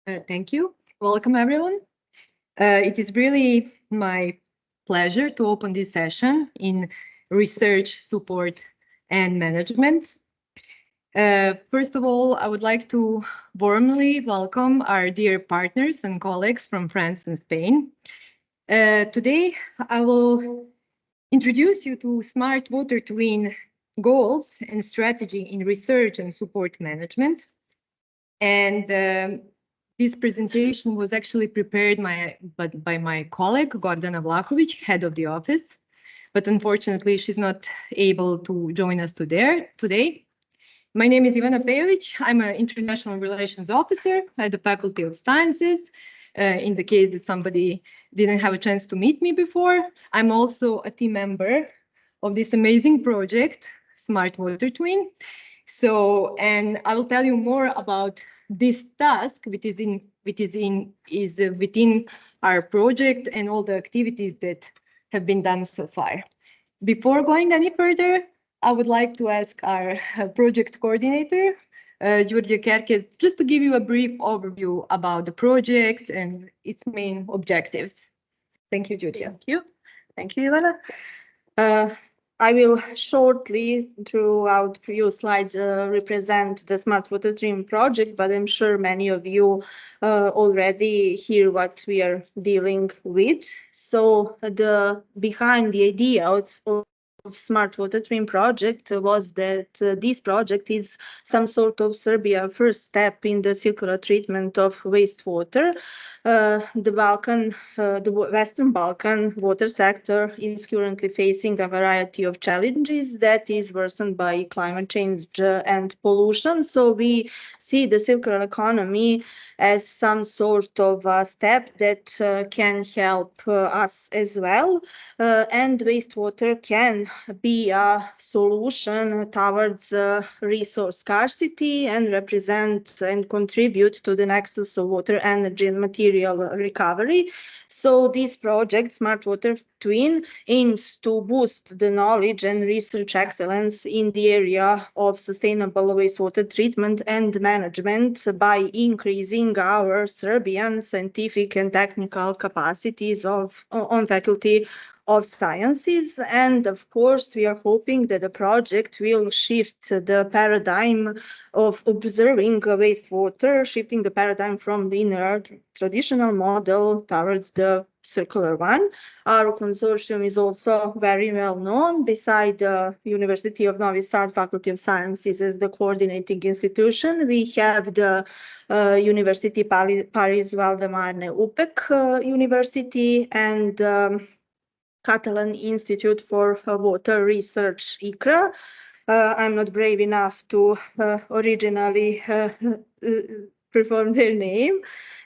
Thank you. Welcome, everyone. It is really my pleasure to open this session in research, support, and management. First of all, I would like to warmly welcome our dear partners and colleagues from France and Spain. Today, I will introduce you to SmartWaterTwin goals and strategy in research and support management. And this presentation was actually prepared by my colleague, Gordana Vlahović, head of the office. But unfortunately, she's not able to join us today. My name is Ivana Pejović. I'm an international relations officer at the Faculty of Sciences. In the case that somebody didn't have a chance to meet me before, I'm also a team member of this amazing project, SmartWaterTwin. And I will tell you more about this task, which is within our project and all the activities that have been done so far. Before going any further, I would like to ask our project coordinator, Georgia Kerkez, just to give you a brief overview about the project and its main objectives. Thank you, Georgia. Thank you, Ivana. I will shortly, throughout few slides, represent the SmartWaterTwin project, but I'm sure many of you already hear what we are dealing with. So behind the idea of SmartWaterTwin project was that this project is some sort of Serbia first step in the circular treatment of wastewater. The Western Balkan water sector is currently facing a variety of challenges that is worsened by climate change and pollution. So we see the circular economy as some sort of a step that can help us as well. And wastewater can be a solution towards resource scarcity and represent and contribute to the nexus of water, energy, and material recovery. So this project, SmartWaterTwin, aims to boost the knowledge and research excellence in the area of sustainable wastewater treatment and management by increasing our Serbian scientific and technical capacities on Faculty of Sciences. And of course, we are hoping that the project will shift the paradigm of observing wastewater, shifting the paradigm from linear traditional model towards the circular one. Our consortium is also very well known beside the University of Novi Sad Faculty of Sciences as the coordinating institution. We have the University Paris Valdemarne UPEC University and Catalan Institute for Water Research, ICRA. I'm not brave enough to originally perform their name.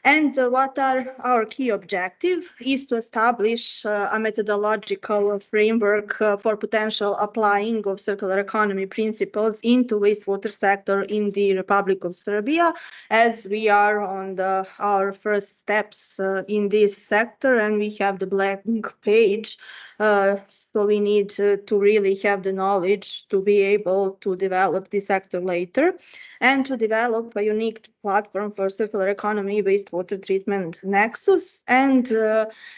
And what are our key objectives is to establish a methodological framework for potential applying of circular economy principles into wastewater sector in the Republic of Serbia, as we are on our first steps in this sector, and we have the blank page. So we need to really have the knowledge to be able to develop this sector later and to develop a unique platform for circular economy wastewater treatment nexus and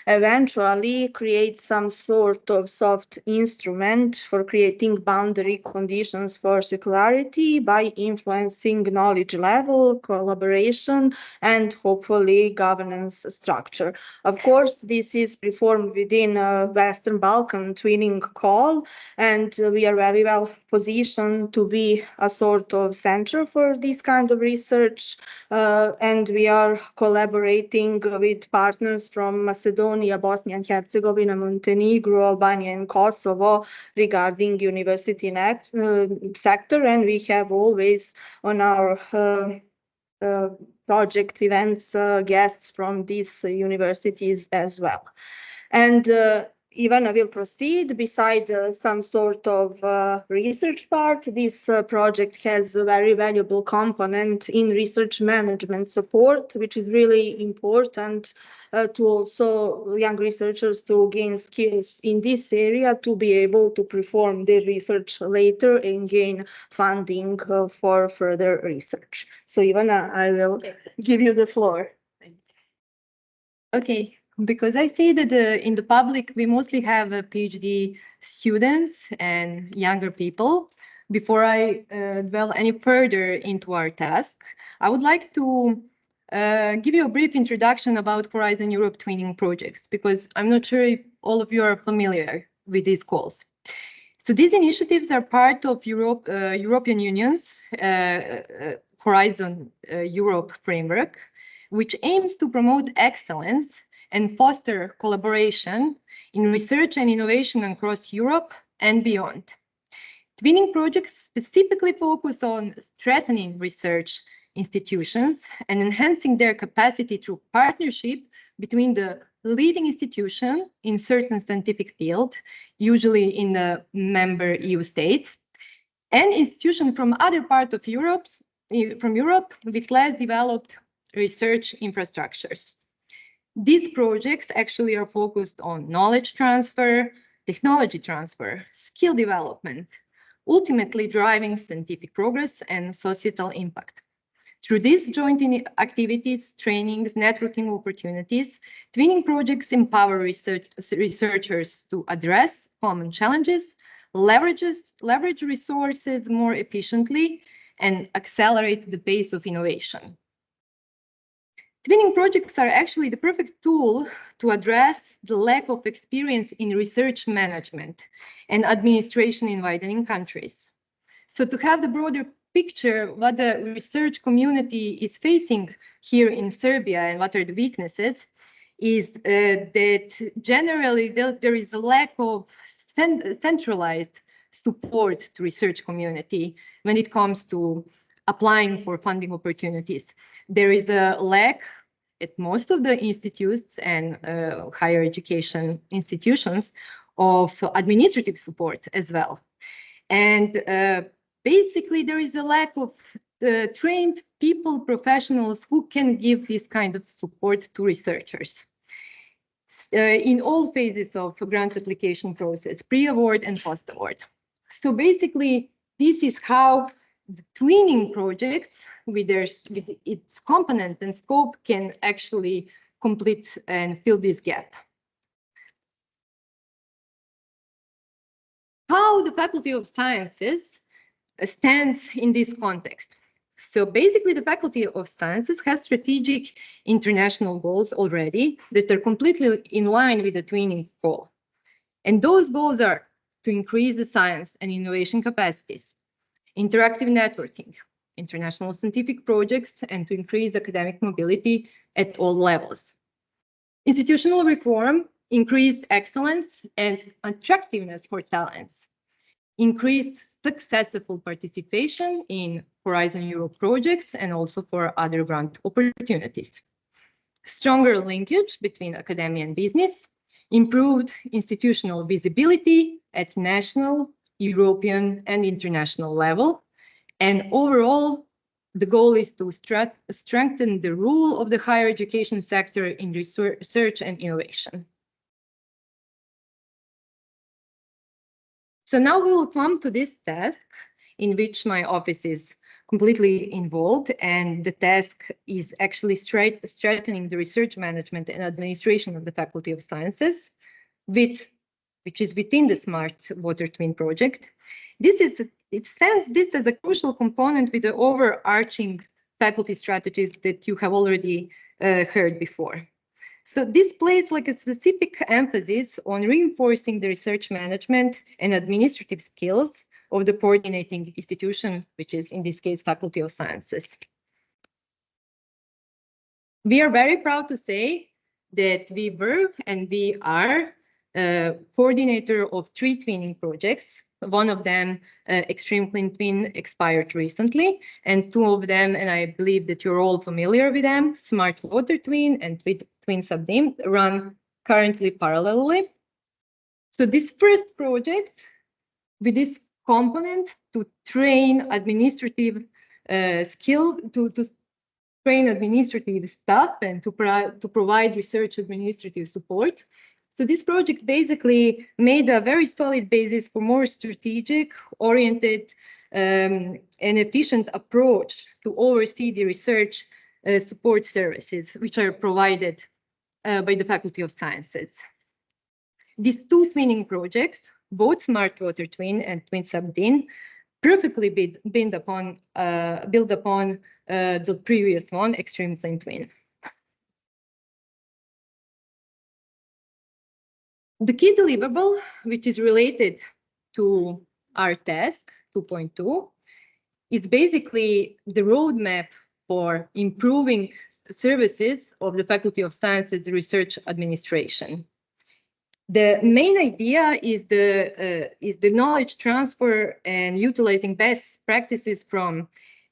eventually create some sort of soft instrument for creating boundary conditions for circularity by influencing knowledge level, collaboration, and hopefully governance structure. Of course, this is performed within Western Balkan twinning call, and we are very well positioned to be a sort of center for this kind of research, and we are collaborating with partners from Macedonia, Bosnia and Herzegovina, Montenegro, Albania, and Kosovo regarding university sector, and we have always on our project events guests from these universities as well. And Ivana will proceed. Beside some sort of research part, this project has a very valuable component in research management support, which is really important to also young researchers to gain skills in this area to be able to perform their research later and gain funding for further research. So Ivana, I will give you the floor. Okay, because I see that in the public, we mostly have PhD students and younger people. Before I dwell any further into our task, I would like to give you a brief introduction about Horizon Europe twinning projects, because I'm not sure if all of you are familiar with these calls. So these initiatives are part of European Union's Horizon Europe framework, which aims to promote excellence and foster collaboration in research and innovation across Europe and beyond. Twinning projects specifically focus on strengthening research institutions and enhancing their capacity through partnership between the leading institution in certain scientific field, usually in the member EU states, and institutions from other parts of Europe with less developed research infrastructures. These projects actually are focused on knowledge transfer, technology transfer, skill development, ultimately driving scientific progress and societal impact. Through these joint activities, trainings, networking opportunities, twinning projects empower researchers to address common challenges, leverage resources more efficiently, and accelerate the pace of innovation. Twinning projects are actually the perfect tool to address the lack of experience in research management and administration in widening countries. So to have the broader picture what the research community is facing here in Serbia and what are the weaknesses is that generally there is a lack of centralized support to research community when it comes to applying for funding opportunities. There is a lack at most of the institutes and higher education institutions of administrative support as well. And basically, there is a lack of trained people, professionals who can give this kind of support to researchers in all phases of grant application process, pre-award and post-award. So basically, this is how the twinning projects with its component and scope can actually complete and fill this gap. How the Faculty of Sciences stands in this context. So basically, the Faculty of Sciences has strategic international goals already that are completely in line with the twinning goal. And those goals are to increase the science and innovation capacities, interactive networking, international scientific projects, and to increase academic mobility at all levels. Institutional reform, increased excellence and attractiveness for talents, increased successful participation in Horizon Europe projects and also for other grant opportunities. Stronger linkage between academia and business, improved institutional visibility at national, European, and international level. And overall, the goal is to strengthen the role of the higher education sector in research and innovation. So now we will come to this task in which my office is completely involved, and the task is actually strengthening the research management and administration of the Faculty of Sciences, which is within the SmartWaterTwin project. It stands this as a crucial component with the overarching faculty strategies that you have already heard before. So this places like a specific emphasis on reinforcing the research management and administrative skills of the coordinating institution, which is in this case Faculty of Sciences. We are very proud to say that we were and we are coordinator of 3 twinning projects. One of them, Extreme Clean Twin, expired recently, and 2 of them, and I believe that you're all familiar with them, SmartWaterTwin and Twin Subdim, run currently parallelly. So this first project with this component to train administrative to train administrative staff and to provide research administrative support. So this project basically made a very solid basis for more strategic, oriented, and efficient approach to oversee the research support services, which are provided by the Faculty of Sciences. These two twinning projects, both SmartWaterTwin and SWT, perfectly build upon the previous one, Extreme Plane Twin. The key deliverable, which is related to our task 2.2, is basically the roadmap for improving services of the Faculty of Sciences Research Administration. The main idea is the knowledge transfer and utilizing best practices from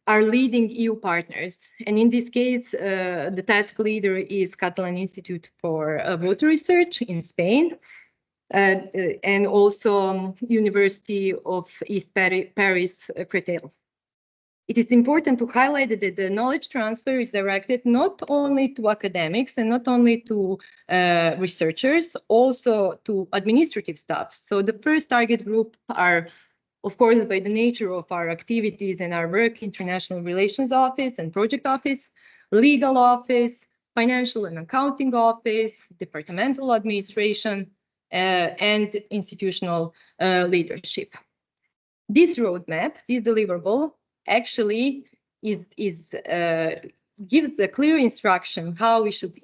our leading EU partners. And in this case, the task leader is Catalan Institute for Water Research in Spain, and also University of East Paris, Créteil. It is important to highlight that the knowledge transfer is directed not only to academics and not only to researchers, also to administrative staff. So the first target group are, of course, by the nature of our activities and our work, International Relations Office and Project Office, Legal Office, Financial and Accounting Office, Departmental Administration, and institutional leadership. This roadmap, this deliverable, actually gives a clear instruction how we should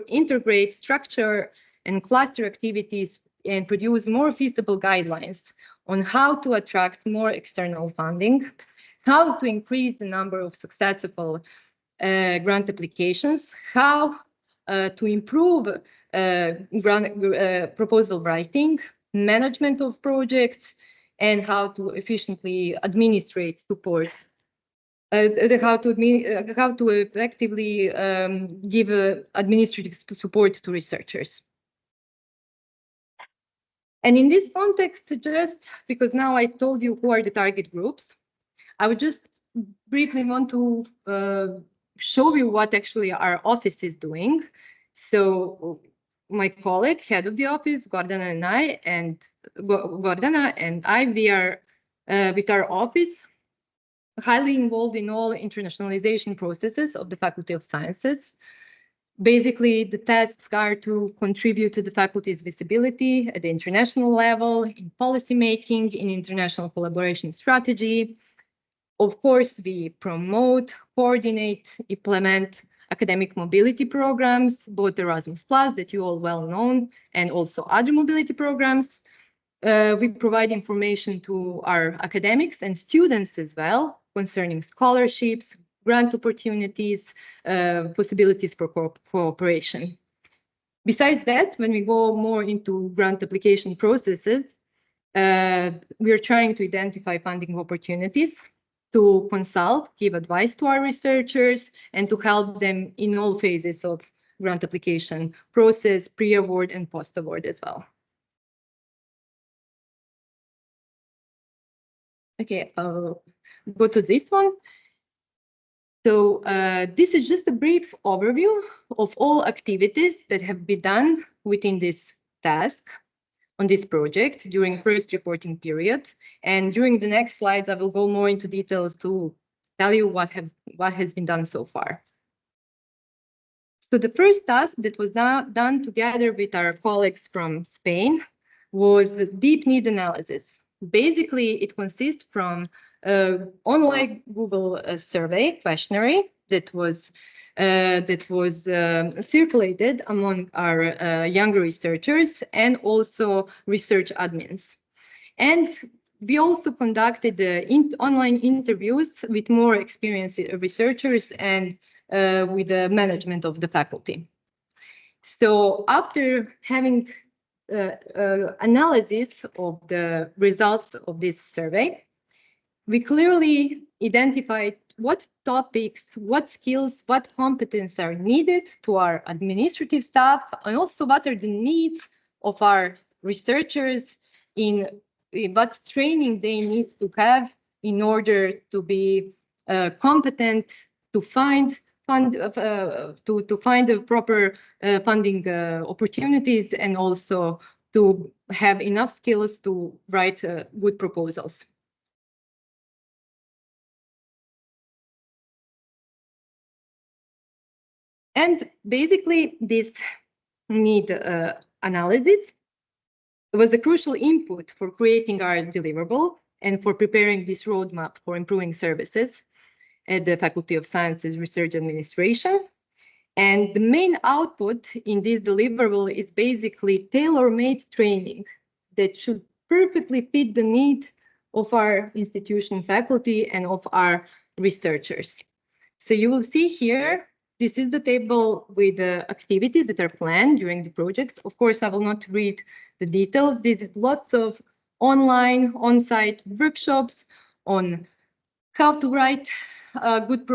integrate structure and cluster activities and produce more feasible guidelines on how to attract more external funding, how to increase the number of successful grant applications, how to improve proposal writing, management of projects, and how to efficiently administrate support, how to effectively give administrative support to researchers. And in this context, just because now I told you who are the target groups, I would just briefly want to show you what actually our office is doing. So my colleague, head of the office, Gordana and I, we are with our office highly involved in all internationalization processes of the Faculty of Sciences. Basically, the tasks are to contribute to the faculty's visibility at the international level, in policymaking, in international collaboration strategy. Of course, we promote, coordinate, implement academic mobility programs, both Erasmus+, that you all well know, and also other mobility programs. We provide information to our academics and students as well concerning scholarships, grant opportunities, possibilities for cooperation. Besides that, when we go more into grant application processes, we are trying to identify funding opportunities, to consult, give advice to our researchers, and to help them in all phases of grant application process, pre-award and post-award as well. Okay, I'll go to this one. So this is just a brief overview of all activities that have been done within this task on this project during first reporting period. And during the next slides, I will go more into details to tell you what has been done so far. So the first task that was done together with our colleagues from Spain was deep need analysis. Basically, it consists from online Google survey questionnaire that was circulated among our younger researchers and also research admins. And we also conducted online interviews with more experienced researchers and with the management of the faculty. So after having analysis of the results of this survey, we clearly identified what topics, what skills, what competence are needed to our administrative staff, and also what are the needs of our researchers in what training they need to have in order to be competent to find the proper funding opportunities, and also to have enough skills to write good proposals. And basically, this need analysis was a crucial input for creating our deliverable and for preparing this roadmap for improving services at the Faculty of Sciences Research Administration. And the main output in this deliverable is basically tailor-made training that should perfectly fit the need of our institution faculty and of our researchers. So you will see here, this is the table with the activities that are planned during the projects. Of course, I will not read the details. There's lots of online, on-site workshops on how to write a good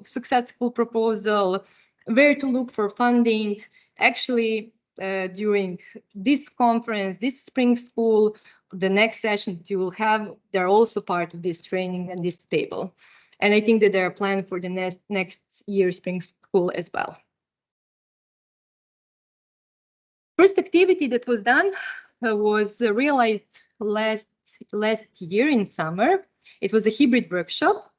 successful proposal, where to look for funding. Actually, during this conference, this spring school, the next session that you will have, they're also part of this training and this table. And I think that they are planned for the next year spring school as well. First activity that was done was realized last year in summer. It was a hybrid workshop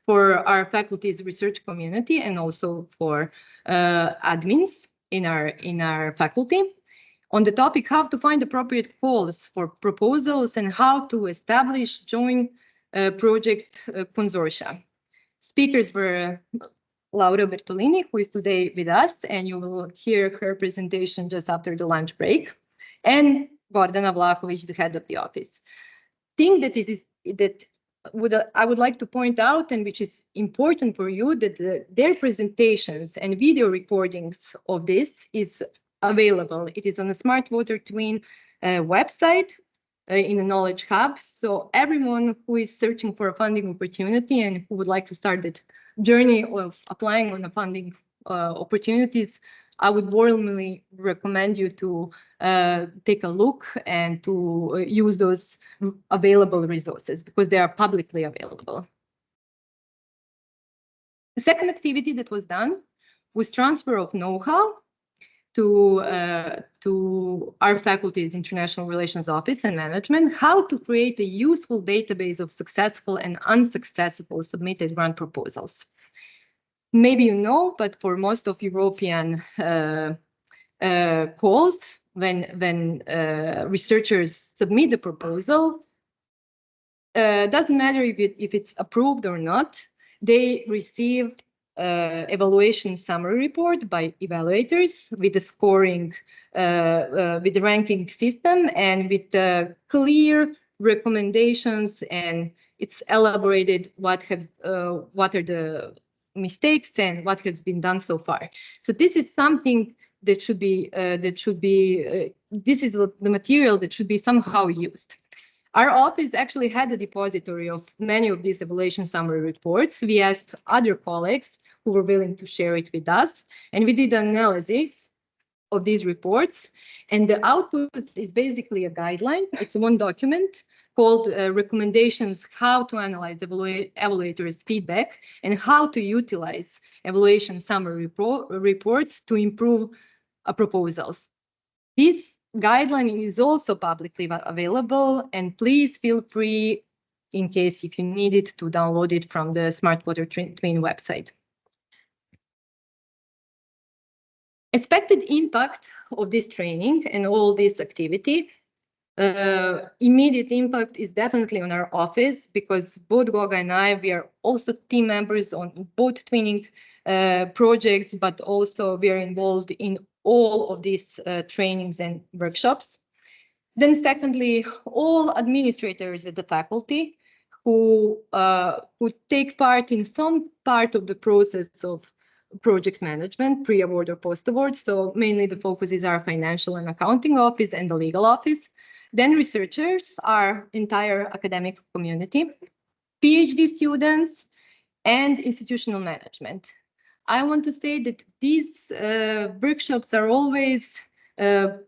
for our faculty's research community and also for admins in our faculty, on the topic how to find appropriate calls for proposals and how to establish joint project consortia. Speakers were Laura Bertolini, who is today with us, and you will hear her presentation just after the lunch break, and Gordana Vlahović, the head of the office. Thing that I would like to point out, and which is important for you, that their presentations and video recordings of this is available. It is on the SmartWaterTwin website in the Knowledge Hub. So everyone who is searching for a funding opportunity and who would like to start that journey of applying on the funding opportunities, I would warmly recommend you to take a look and to use those available resources because they are publicly available. The second activity that was done was transfer of know-how to our faculty's International Relations Office and Management, how to create a useful database of successful and unsuccessful submitted grant proposals. Maybe you know, but for most of European calls, when researchers submit the proposal, doesn't matter if it's approved or not, they receive evaluation summary report by evaluators with the scoring, with the ranking system, and with the clear recommendations, and it's elaborated what are the mistakes and what has been done so far. So this is something that should be this is the material that should be somehow used. Our office actually had a depository of many of these evaluation summary reports. We asked other colleagues who were willing to share it with us, and we did an analysis of these reports. And the output is basically a guideline. It's one document called Recommendations How to Analyze Evaluators' Feedback and How to Utilize Evaluation Summary Reports to Improve Proposals. This guideline is also publicly available, and please feel free, in case if you need it, to download it from the SmartWaterTwin website. Expected impact of this training and all this activity, immediate impact is definitely on our office, because both Goga and I, we are also team members on both twinning projects, but also we are involved in all of these trainings and workshops. Then secondly, all administrators at the faculty who take part in some part of the process of project management, pre-award or post-award. So mainly the focus is our financial and accounting office and the legal office. Then researchers, our entire academic community, PhD students, and institutional management. I want to say that these workshops are always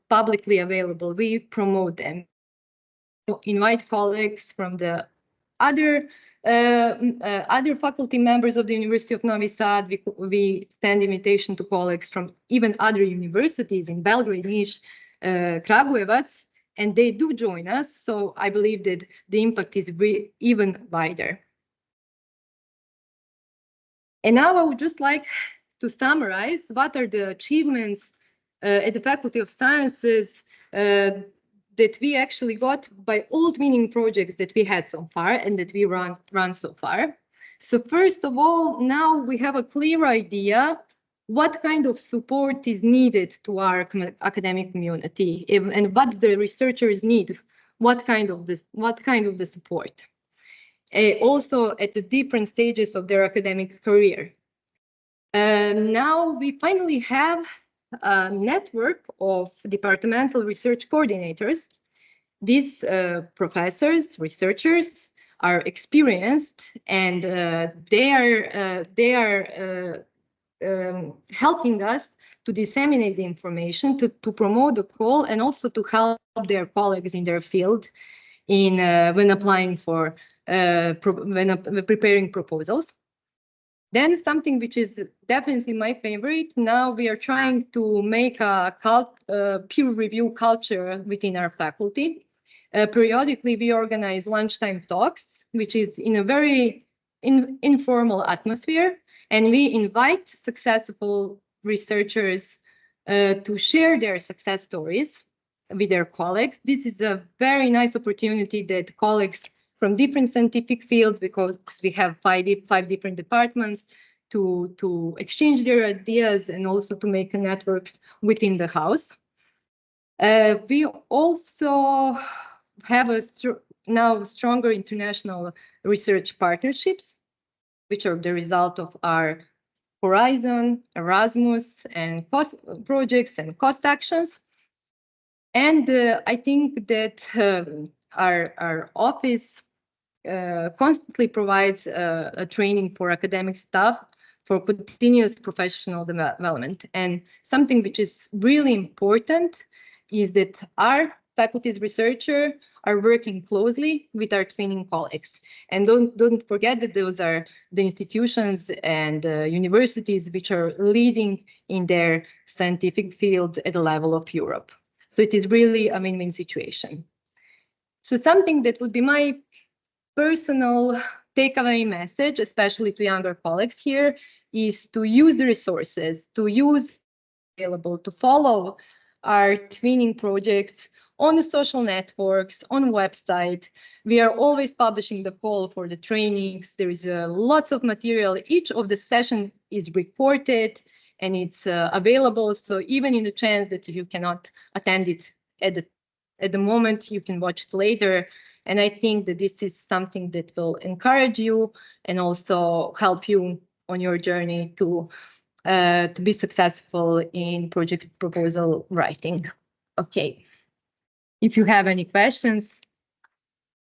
publicly available. We promote them. Invite colleagues from the other faculty members of the University of Novi Sad. We send invitation to colleagues from even other universities in Belgrade, Niš, Kragujevac, and they do join us. So I believe that the impact is even wider. And now I would just like to summarize what are the achievements at the Faculty of Sciences that we actually got by all twinning projects that we had so far and that we run so far. So first of all, now we have a clear idea what kind of support is needed to our academic community and what the researchers need, what kind of the support. Also at the different stages of their academic career. Now we finally have a network of departmental research coordinators. These professors, researchers are experienced, and they are helping us to disseminate the information, to promote the call, and also to help their colleagues in their field in when applying for when preparing proposals. Then something which is definitely my favorite, now we are trying to make a peer review culture within our faculty. Periodically, we organize lunchtime talks, which is in a very informal atmosphere, and we invite successful researchers to share their success stories with their colleagues. This is a very nice opportunity that colleagues from different scientific fields, because we have five different departments, to exchange their ideas and also to make networks within the house. We also have now stronger international research partnerships, which are the result of our Horizon, Erasmus, and cost projects and cost actions. And I think that our office constantly provides a training for academic staff for continuous professional development. And something which is really important is that our faculty's researchers are working closely with our twinning colleagues. And don't forget that those are the institutions and universities which are leading in their scientific field at the level of Europe. So it is really a win-win situation. So something that would be my personal takeaway message, especially to younger colleagues here, is to use the resources, to use available, to follow our twinning projects on the social networks, on website. We are always publishing the call for the trainings. There is lots of material. Each of the sessions is recorded and it's available. So even in the chance that you cannot attend it at the moment, you can watch it later. And I think that this is something that will encourage you and also help you on your journey to be successful in project proposal writing. Okay. If you have any questions,